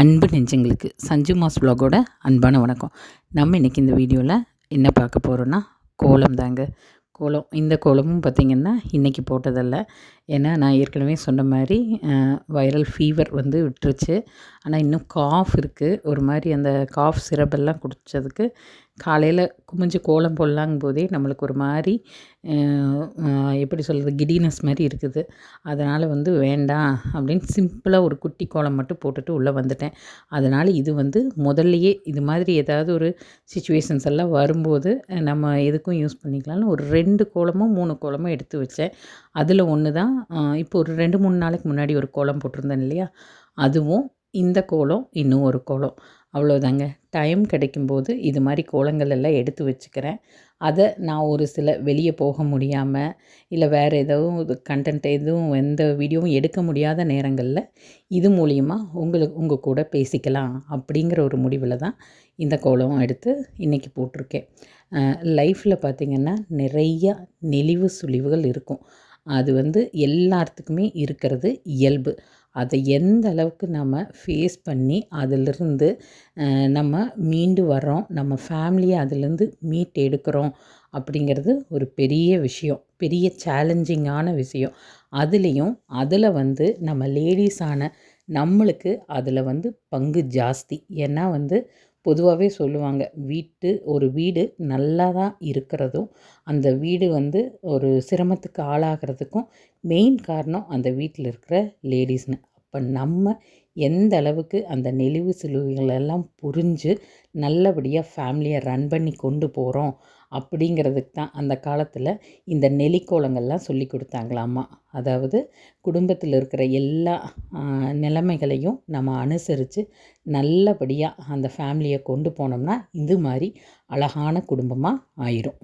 அன்பு நெஞ்சங்களுக்கு சஞ்சு மாஸ் வ்ளாகோட அன்பான வணக்கம். நம்ம இன்றைக்கி இந்த வீடியோவில் என்ன பார்க்க போகிறோன்னா கோலம் தாங்க. இந்த கோலமும் பார்த்திங்கன்னா இன்றைக்கி போட்டதில்ல. ஏன்னா நான் ஏற்கனவே சொன்ன மாதிரி வைரல் ஃபீவர் வந்து விட்டுருச்சு. ஆனால் இன்னும் காஃப் இருக்குது. ஒரு மாதிரி அந்த காஃப் சிரப்பெல்லாம் குடித்ததுக்கு காலையில் குமிஞ்சு கோலம் போடலாங்கும் போதே நம்மளுக்கு ஒரு மாதிரி எப்படி சொல்கிறது, கிடினஸ் மாதிரி இருக்குது. அதனால் வந்து வேண்டாம் அப்படின்னு சிம்பிளாக ஒரு குட்டி கோலம் மட்டும் போட்டுட்டு உள்ளே வந்துட்டேன். அதனால் இது வந்து முதல்லையே இது மாதிரி ஏதாவது ஒரு சிச்சுவேஷன்ஸ் எல்லாம் வரும்போது நம்ம எதுக்கும் யூஸ் பண்ணிக்கலாம்னு ஒரு 2 கோலமோ 3 கோலமோ எடுத்து வச்சேன். அதில் ஒன்று தான் இப்போ ஒரு 2-3 நாளைக்கு முன்னாடி ஒரு கோலம் போட்டிருந்தேன் இல்லையா, அதுவும் இந்த கோலம் இன்னும் ஒரு கோலம், அவ்வளோதாங்க. டைம் கிடைக்கும்போது இது மாதிரி கோலங்கள் எல்லாம் எடுத்து வச்சுக்கிறேன். அதை நான் ஒரு சில வெளியே போக முடியாமல் இல்லை வேறு எதுவும் கண்டென்ட் எதுவும் எந்த வீடியோவும் எடுக்க முடியாத நேரங்களில் இது மூலிமா உங்கள் கூட பேசிக்கலாம் அப்படிங்கிற ஒரு முடிவில் தான் இந்த கோலம் எடுத்து இன்றைக்கி போட்டிருக்கேன். லைஃப்பில் பார்த்திங்கன்னா நிறையா நெளிவு சுழிவுகள் இருக்கும். அது வந்து எல்லாத்துக்குமே இருக்கிறது இயல்பு. அதை எந்த அளவுக்கு நம்ம ஃபேஸ் பண்ணி அதிலிருந்து நம்ம மீண்டு வர்றோம், நம்ம ஃபேமிலியை அதிலேருந்து மீட் எடுக்கிறோம் அப்படிங்கிறது ஒரு பெரிய விஷயம், பெரிய சேலஞ்சிங்கான விஷயம். அதில் வந்து நம்ம லேடிஸான நம்மளுக்கு அதில் வந்து பங்கு ஜாஸ்தி. ஏன்னா வந்து பொதுவாகவே சொல்லுவாங்க, ஒரு வீடு நல்லா தான் இருக்கிறதும் அந்த வீடு வந்து ஒரு சிரமத்துக்கு ஆளாகிறதுக்கும் மெயின் காரணம் அந்த வீட்டில் இருக்கிற லேடிஸ்னு. அப்போ நம்ம எந்த அளவுக்கு அந்த நெளிவு சுழிவுகளெல்லாம் புரிஞ்சு நல்லபடியாக ஃபேமிலியை ரன் பண்ணி கொண்டு போகிறோம் அப்படிங்கிறதுக்கு தான் அந்த காலத்தில் இந்த நெலிக்கோலங்கள்லாம் சொல்லி கொடுத்தாங்களாமா. அதாவது குடும்பத்தில் இருக்கிற எல்லா நிலைமைகளையும் நம்ம அனுசரித்து நல்லபடியாக அந்த ஃபேமிலியை கொண்டு போனோம்னா இது மாதிரி அழகான குடும்பமாக ஆயிரும்.